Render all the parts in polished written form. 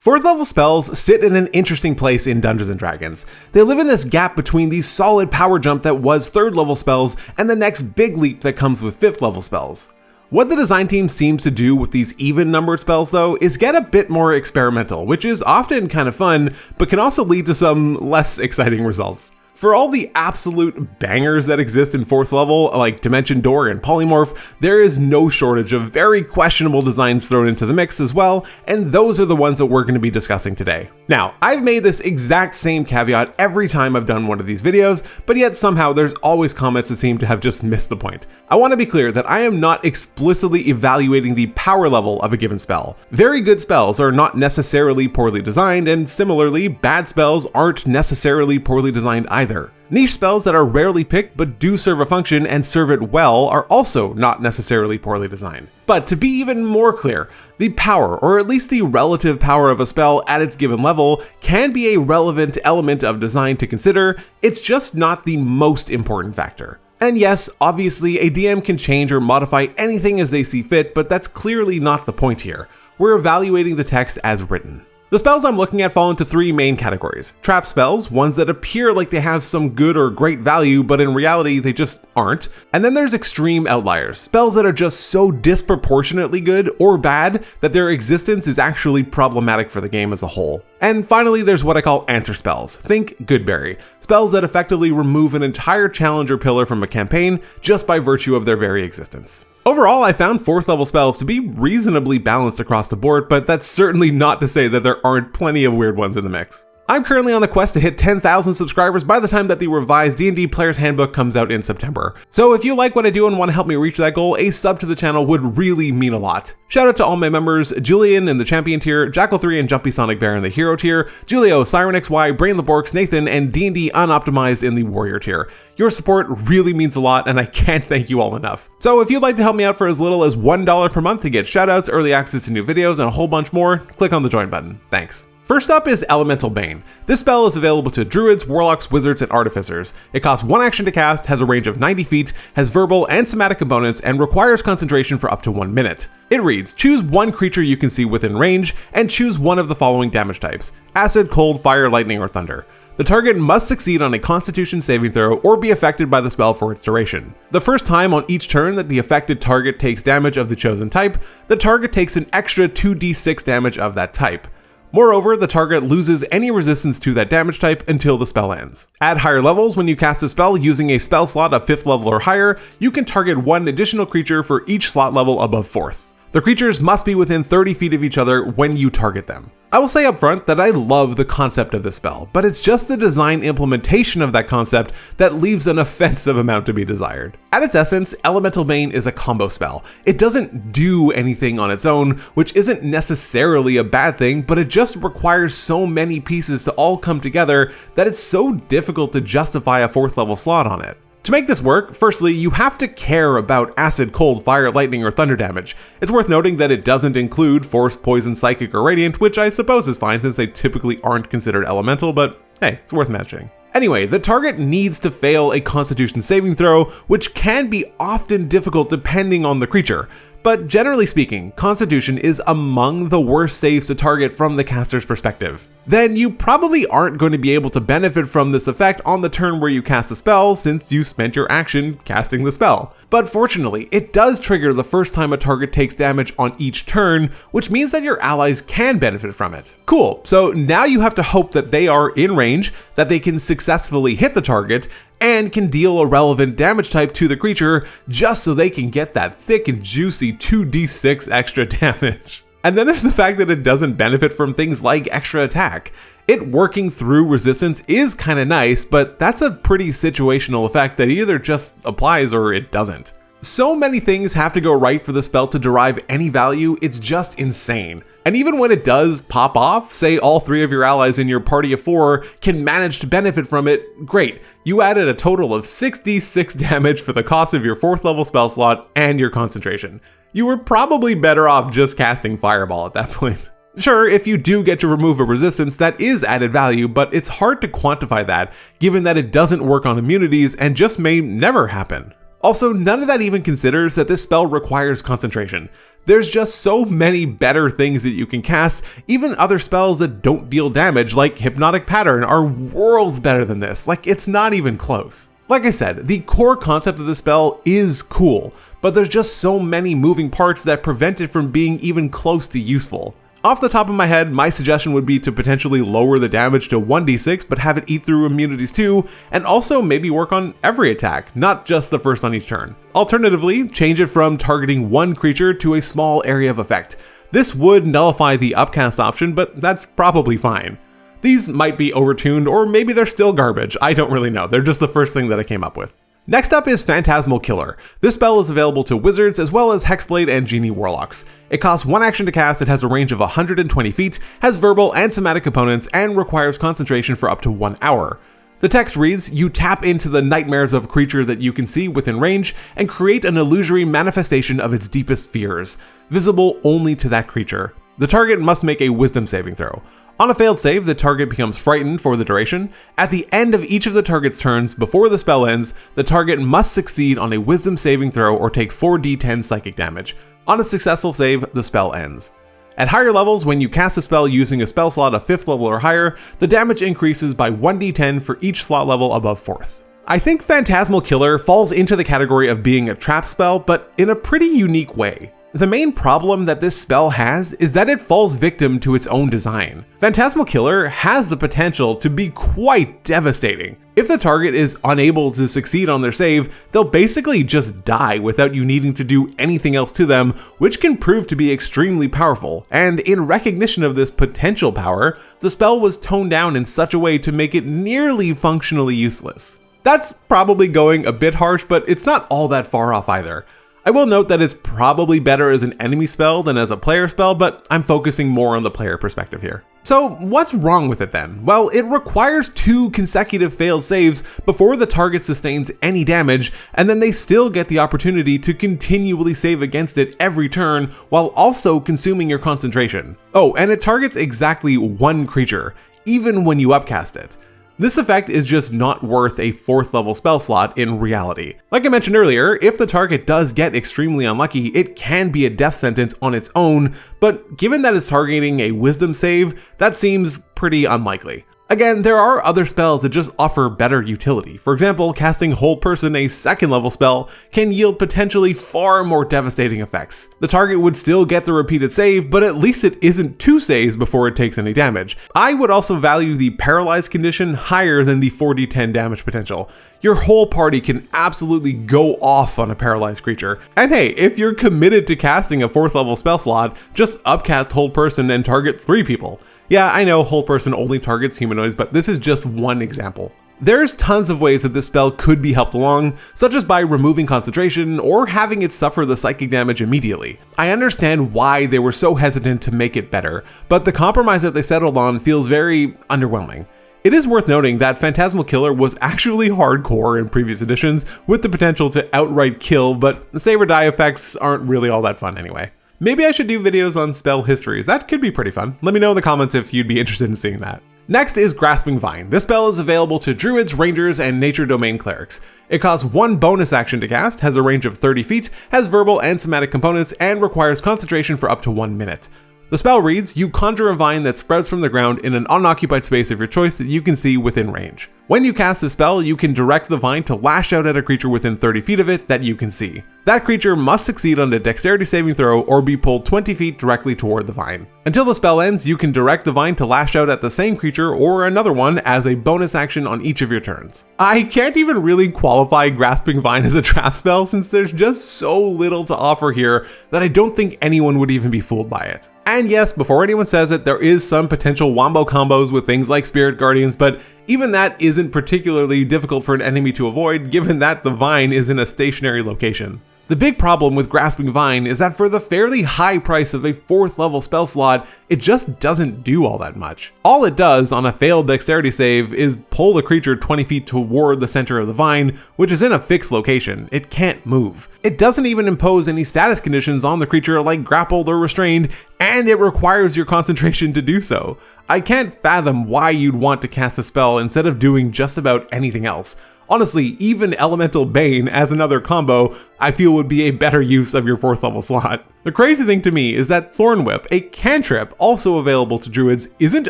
4th level spells sit in an interesting place in Dungeons & Dragons. They live in this gap between the solid power jump that was 3rd level spells and the next big leap that comes with 5th level spells. What the design team seems to do with these even numbered spells though is get a bit more experimental, which is often kind of fun, but can also lead to some less exciting results. For all the absolute bangers that exist in 4th level, like Dimension Door and Polymorph, there is no shortage of very questionable designs thrown into the mix as well, and those are the ones that we're going to be discussing today. Now, I've made this exact same caveat every time I've done one of these videos, but yet somehow there's always comments that seem to have just missed the point. I want to be clear that I am not explicitly evaluating the power level of a given spell. Very good spells are not necessarily poorly designed, and similarly, bad spells aren't necessarily poorly designed either. Niche spells that are rarely picked but do serve a function and serve it well are also not necessarily poorly designed. But to be even more clear, the power, or at least the relative power of a spell at its given level, can be a relevant element of design to consider, it's just not the most important factor. And yes, obviously a DM can change or modify anything as they see fit, but that's clearly not the point here. We're evaluating the text as written. The spells I'm looking at fall into 3 main categories. Trap spells, ones that appear like they have some good or great value, but in reality they just aren't. And then there's extreme outliers, spells that are just so disproportionately good or bad that their existence is actually problematic for the game as a whole. And finally, there's what I call answer spells. Think Goodberry, spells that effectively remove an entire challenger pillar from a campaign just by virtue of their very existence. Overall, I found 4th level spells to be reasonably balanced across the board, but that's certainly not to say that there aren't plenty of weird ones in the mix. I'm currently on the quest to hit 10,000 subscribers by the time that the revised D&D Player's Handbook comes out in September. So if you like what I do and want to help me reach that goal, a sub to the channel would really mean a lot. Shout out to all my members, Julian in the Champion tier, Jackal3 and Jumpy Sonic Bear in the Hero tier, Julio, Siren XY, Brain Laborks, Nathan, and D&D Unoptimized in the Warrior tier. Your support really means a lot, and I can't thank you all enough. So if you'd like to help me out for as little as $1 per month to get shoutouts, early access to new videos, and a whole bunch more, click on the join button. Thanks. First up is Elemental Bane. This spell is available to druids, warlocks, wizards, and artificers. It costs 1 action to cast, has a range of 90 feet, has verbal and somatic components, and requires concentration for up to 1 minute. It reads, choose 1 creature you can see within range, and choose one of the following damage types: acid, cold, fire, lightning, or thunder. The target must succeed on a Constitution saving throw or be affected by the spell for its duration. The first time on each turn that the affected target takes damage of the chosen type, the target takes an extra 2d6 damage of that type. Moreover, the target loses any resistance to that damage type until the spell ends. At higher levels, when you cast a spell using a spell slot of 5th level or higher, you can target 1 additional creature for each slot level above 4th. The creatures must be within 30 feet of each other when you target them. I will say up front that I love the concept of this spell, but it's just the design implementation of that concept that leaves an offensive amount to be desired. At its essence, Elemental Bane is a combo spell. It doesn't do anything on its own, which isn't necessarily a bad thing, but it just requires so many pieces to all come together that it's so difficult to justify a 4th level slot on it. To make this work, firstly, you have to care about acid, cold, fire, lightning, or thunder damage. It's worth noting that it doesn't include force, poison, psychic, or radiant, which I suppose is fine since they typically aren't considered elemental, but hey, it's worth mentioning. Anyway, the target needs to fail a Constitution saving throw, which can be often difficult depending on the creature. But generally speaking, Constitution is among the worst saves to target from the caster's perspective. Then you probably aren't going to be able to benefit from this effect on the turn where you cast a spell since you spent your action casting the spell. But fortunately, it does trigger the first time a target takes damage on each turn, which means that your allies can benefit from it. Cool, so now you have to hope that they are in range, that they can successfully hit the target, and can deal a relevant damage type to the creature just so they can get that thick and juicy 2d6 extra damage. And then there's the fact that it doesn't benefit from things like extra attack. It working through resistance is kind of nice, but that's a pretty situational effect that either just applies or it doesn't. So many things have to go right for the spell to derive any value, it's just insane. And even when it does pop off, say all 3 of your allies in your party of 4 can manage to benefit from it, great. You added a total of 6d6 damage for the cost of your 4th level spell slot and your concentration. You were probably better off just casting Fireball at that point. Sure, if you do get to remove a resistance, that is added value, but it's hard to quantify that, given that it doesn't work on immunities and just may never happen. Also, none of that even considers that this spell requires concentration. There's just so many better things that you can cast. Even other spells that don't deal damage, like Hypnotic Pattern, are worlds better than this. Like, it's not even close. Like I said, the core concept of the spell is cool, but there's just so many moving parts that prevent it from being even close to useful. Off the top of my head, my suggestion would be to potentially lower the damage to 1d6 but have it eat through immunities too, and also maybe work on every attack, not just the first on each turn. Alternatively, change it from targeting one creature to a small area of effect. This would nullify the upcast option, but that's probably fine. These might be overtuned, or maybe they're still garbage, I don't really know, they're just the first thing that I came up with. Next up is Phantasmal Killer. This spell is available to wizards as well as Hexblade and Genie Warlocks. It costs 1 action to cast, it has a range of 120 feet, has verbal and somatic components, and requires concentration for up to 1 hour. The text reads, you tap into the nightmares of a creature that you can see within range and create an illusory manifestation of its deepest fears, visible only to that creature. The target must make a wisdom saving throw. On a failed save, the target becomes frightened for the duration. At the end of each of the target's turns before the spell ends, the target must succeed on a wisdom saving throw or take 4d10 psychic damage. On a successful save, the spell ends. At higher levels, when you cast a spell using a spell slot of 5th level or higher, the damage increases by 1d10 for each slot level above 4th. I think Phantasmal Killer falls into the category of being a trap spell, but in a pretty unique way. The main problem that this spell has is that it falls victim to its own design. Phantasmal Killer has the potential to be quite devastating. If the target is unable to succeed on their save, they'll basically just die without you needing to do anything else to them, which can prove to be extremely powerful. And in recognition of this potential power, the spell was toned down in such a way to make it nearly functionally useless. That's probably going a bit harsh, but it's not all that far off either. I will note that it's probably better as an enemy spell than as a player spell, but I'm focusing more on the player perspective here. So what's wrong with it then? Well, it requires 2 consecutive failed saves before the target sustains any damage, and then they still get the opportunity to continually save against it every turn while also consuming your concentration. Oh, and it targets exactly 1 creature, even when you upcast it. This effect is just not worth a 4th level spell slot in reality. Like I mentioned earlier, if the target does get extremely unlucky, it can be a death sentence on its own, but given that it's targeting a wisdom save, that seems pretty unlikely. Again, there are other spells that just offer better utility. For example, casting Hold Person, a 2nd level spell, can yield potentially far more devastating effects. The target would still get the repeated save, but at least it isn't 2 saves before it takes any damage. I would also value the paralyzed condition higher than the 4d10 damage potential. Your whole party can absolutely go off on a paralyzed creature. And hey, if you're committed to casting a 4th level spell slot, just upcast Hold Person and target 3 people. Yeah, I know Hold Person only targets humanoids, but this is just one example. There's tons of ways that this spell could be helped along, such as by removing concentration or having it suffer the psychic damage immediately. I understand why they were so hesitant to make it better, but the compromise that they settled on feels very underwhelming. It is worth noting that Phantasmal Killer was actually hardcore in previous editions, with the potential to outright kill, but the save or die effects aren't really all that fun anyway. Maybe I should do videos on spell histories, that could be pretty fun. Let me know in the comments if you'd be interested in seeing that. Next is Grasping Vine. This spell is available to druids, rangers, and nature domain clerics. It costs 1 bonus action to cast, has a range of 30 feet, has verbal and somatic components, and requires concentration for up to 1 minute. The spell reads, you conjure a vine that sprouts from the ground in an unoccupied space of your choice that you can see within range. When you cast the spell, you can direct the vine to lash out at a creature within 30 feet of it that you can see. That creature must succeed on a dexterity saving throw or be pulled 20 feet directly toward the vine. Until the spell ends, you can direct the vine to lash out at the same creature or another one as a bonus action on each of your turns. I can't even really qualify Grasping Vine as a trap spell since there's just so little to offer here that I don't think anyone would even be fooled by it. And yes, before anyone says it, there is some potential wombo combos with things like Spirit Guardians, but even that isn't particularly difficult for an enemy to avoid given that the vine is in a stationary location. The big problem with Grasping Vine is that for the fairly high price of a 4th level spell slot, it just doesn't do all that much. All it does on a failed dexterity save is pull the creature 20 feet toward the center of the vine, which is in a fixed location. It can't move. It doesn't even impose any status conditions on the creature like grappled or restrained, and it requires your concentration to do so. I can't fathom why you'd want to cast a spell instead of doing just about anything else. Honestly, even Elemental Bane as another combo, I feel would be a better use of your 4th level slot. The crazy thing to me is that Thorn Whip, a cantrip also available to druids, isn't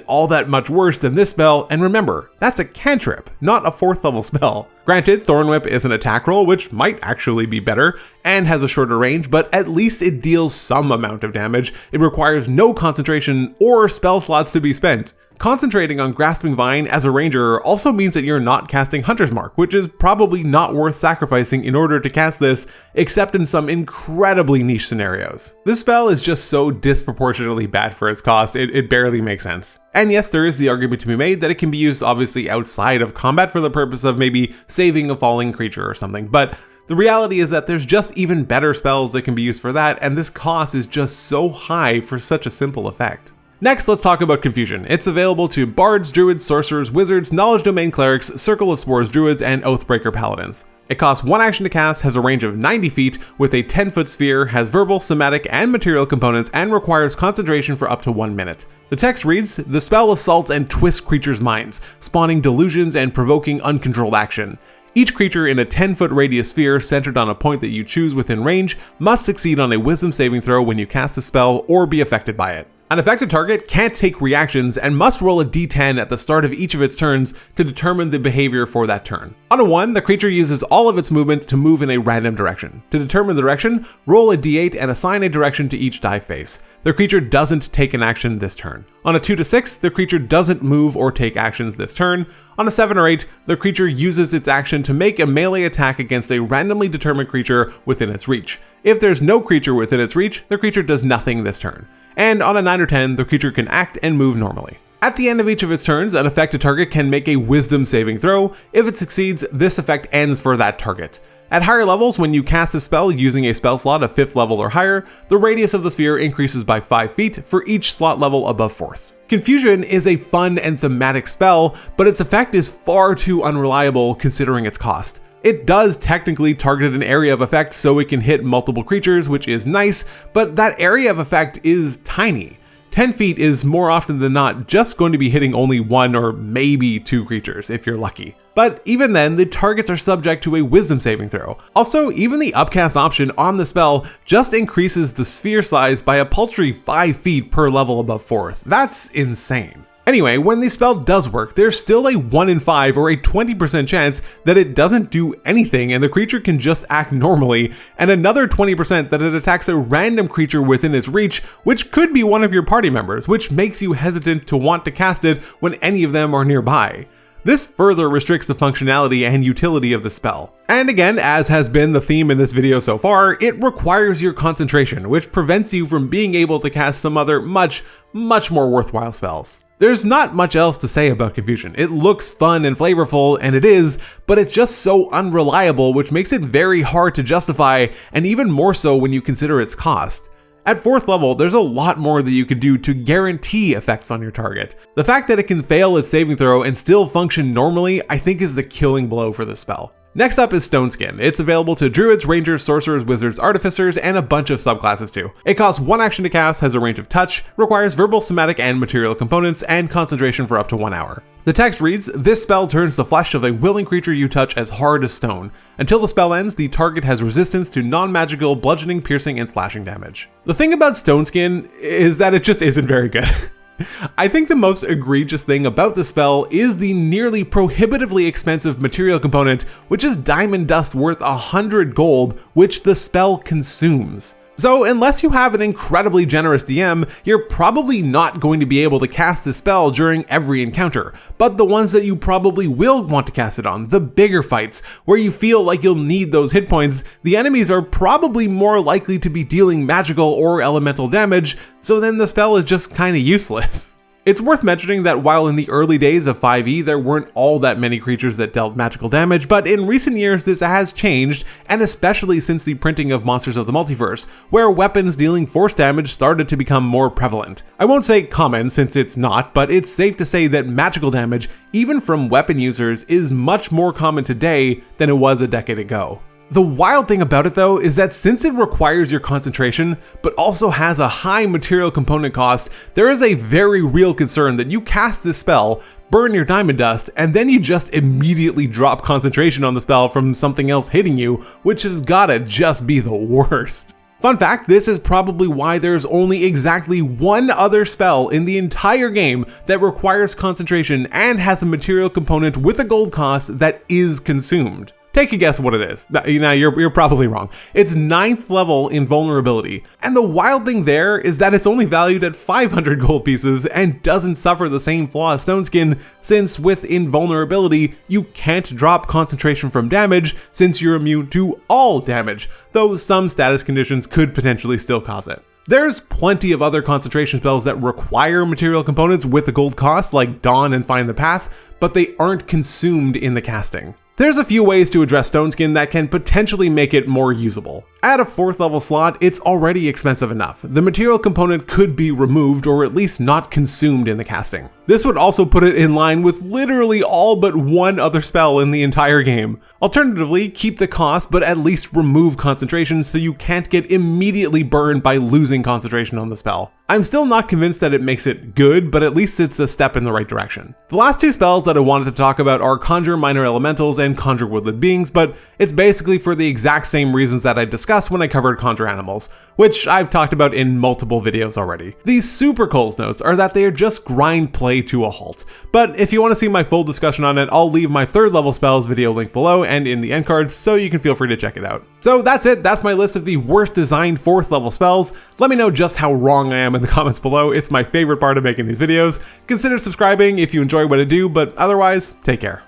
all that much worse than this spell, and remember, that's a cantrip, not a 4th level spell. Granted, Thorn Whip is an attack roll, which might actually be better, and has a shorter range, but at least it deals some amount of damage. It requires no concentration or spell slots to be spent. Concentrating on Grasping Vine as a ranger also means that you're not casting Hunter's Mark, which is probably not worth sacrificing in order to cast this, except in some incredibly niche scenarios. This spell is just so disproportionately bad for its cost, it barely makes sense. And yes, there is the argument to be made that it can be used obviously outside of combat for the purpose of maybe saving a falling creature or something, but the reality is that there's just even better spells that can be used for that, and this cost is just so high for such a simple effect. Next, let's talk about Confusion. It's available to bards, druids, sorcerers, wizards, knowledge domain clerics, circle of spores druids, and oathbreaker paladins. It costs 1 action to cast, has a range of 90 feet, with a 10-foot sphere, has verbal, somatic, and material components, and requires concentration for up to 1 minute. The text reads, "The spell assaults and twists creatures' minds, spawning delusions and provoking uncontrolled action. Each creature in a 10-foot radius sphere centered on a point that you choose within range must succeed on a wisdom saving throw when you cast the spell or be affected by it. An affected target can't take reactions and must roll a d10 at the start of each of its turns to determine the behavior for that turn. On a 1, the creature uses all of its movement to move in a random direction. To determine the direction, roll a d8 and assign a direction to each die face. The creature doesn't take an action this turn. On a 2 to 6, the creature doesn't move or take actions this turn. On a 7 or 8, the creature uses its action to make a melee attack against a randomly determined creature within its reach. If there's no creature within its reach, the creature does nothing this turn. And on a 9 or 10, the creature can act and move normally. At the end of each of its turns, an affected target can make a wisdom saving throw. If it succeeds, this effect ends for that target. At higher levels, when you cast a spell using a spell slot of 5th level or higher, the radius of the sphere increases by 5 feet for each slot level above 4th. Confusion is a fun and thematic spell, but its effect is far too unreliable considering its cost. It does technically target an area of effect so it can hit multiple creatures, which is nice, but that area of effect is tiny. 10 feet is more often than not just going to be hitting only 1 or maybe 2 creatures if you're lucky. But even then, the targets are subject to a wisdom saving throw. Also, even the upcast option on the spell just increases the sphere size by a paltry 5 feet per level above 4th. That's insane. Anyway, when the spell does work, there's still a 1 in 5 or a 20% chance that it doesn't do anything and the creature can just act normally, and another 20% that it attacks a random creature within its reach, which could be one of your party members, which makes you hesitant to want to cast it when any of them are nearby. This further restricts the functionality and utility of the spell. And again, as has been the theme in this video so far, it requires your concentration, which prevents you from being able to cast some other much more worthwhile spells. There's not much else to say about Confusion. It looks fun and flavorful, and it is, but it's just so unreliable, which makes it very hard to justify, and even more so when you consider its cost. At 4th level, there's a lot more that you can do to guarantee effects on your target. The fact that it can fail its saving throw and still function normally, I think is the killing blow for this spell. Next up is Stoneskin. It's available to druids, rangers, sorcerers, wizards, artificers, and a bunch of subclasses too. It costs 1 action to cast, has a range of touch, requires verbal, somatic, and material components, and concentration for up to 1 hour. The text reads, "This spell turns the flesh of a willing creature you touch as hard as stone. Until the spell ends, the target has resistance to non-magical bludgeoning, piercing, and slashing damage." The thing about Stoneskin is that it just isn't very good. I think the most egregious thing about the spell is the nearly prohibitively expensive material component, which is diamond dust worth 100 gold, which the spell consumes. So unless you have an incredibly generous DM, you're probably not going to be able to cast this spell during every encounter, but the ones that you probably will want to cast it on, the bigger fights, where you feel like you'll need those hit points, the enemies are probably more likely to be dealing magical or elemental damage, so then the spell is just kinda useless. It's worth mentioning that while in the early days of 5e there weren't all that many creatures that dealt magical damage, but in recent years this has changed, and especially since the printing of Monsters of the Multiverse, where weapons dealing force damage started to become more prevalent. I won't say common since it's not, but it's safe to say that magical damage, even from weapon users, is much more common today than it was a decade ago. The wild thing about it though is that since it requires your concentration, but also has a high material component cost, there is a very real concern that you cast this spell, burn your diamond dust, and then you just immediately drop concentration on the spell from something else hitting you, which has gotta just be the worst. Fun fact, this is probably why there's only exactly one other spell in the entire game that requires concentration and has a material component with a gold cost that is consumed. Take a guess what it is. Now you're probably wrong. It's 9th level invulnerability. And the wild thing there is that it's only valued at 500 gold pieces and doesn't suffer the same flaw as Stoneskin, since with invulnerability, you can't drop concentration from damage since you're immune to all damage, though some status conditions could potentially still cause it. There's plenty of other concentration spells that require material components with a gold cost, like Dawn and Find the Path, but they aren't consumed in the casting. There's a few ways to address Stoneskin that can potentially make it more usable. At a 4th level slot, it's already expensive enough. The material component could be removed or at least not consumed in the casting. This would also put it in line with literally all but one other spell in the entire game. Alternatively, keep the cost but at least remove concentration so you can't get immediately burned by losing concentration on the spell. I'm still not convinced that it makes it good, but at least it's a step in the right direction. The last two spells that I wanted to talk about are Conjure Minor Elementals and Conjure Woodland Beings, but it's basically for the exact same reasons that I discussed when I covered Conjure Animals, which I've talked about in multiple videos already. These super Coles notes are that they are just grind play to a halt, but if you want to see my full discussion on it, I'll leave my 3rd level spells video link below and in the end cards, so you can feel free to check it out. So that's it, that's my list of the worst designed 4th level spells. Let me know just how wrong I am in the comments below. It's my favorite part of making these videos. Consider subscribing if you enjoy what I do, but otherwise, take care.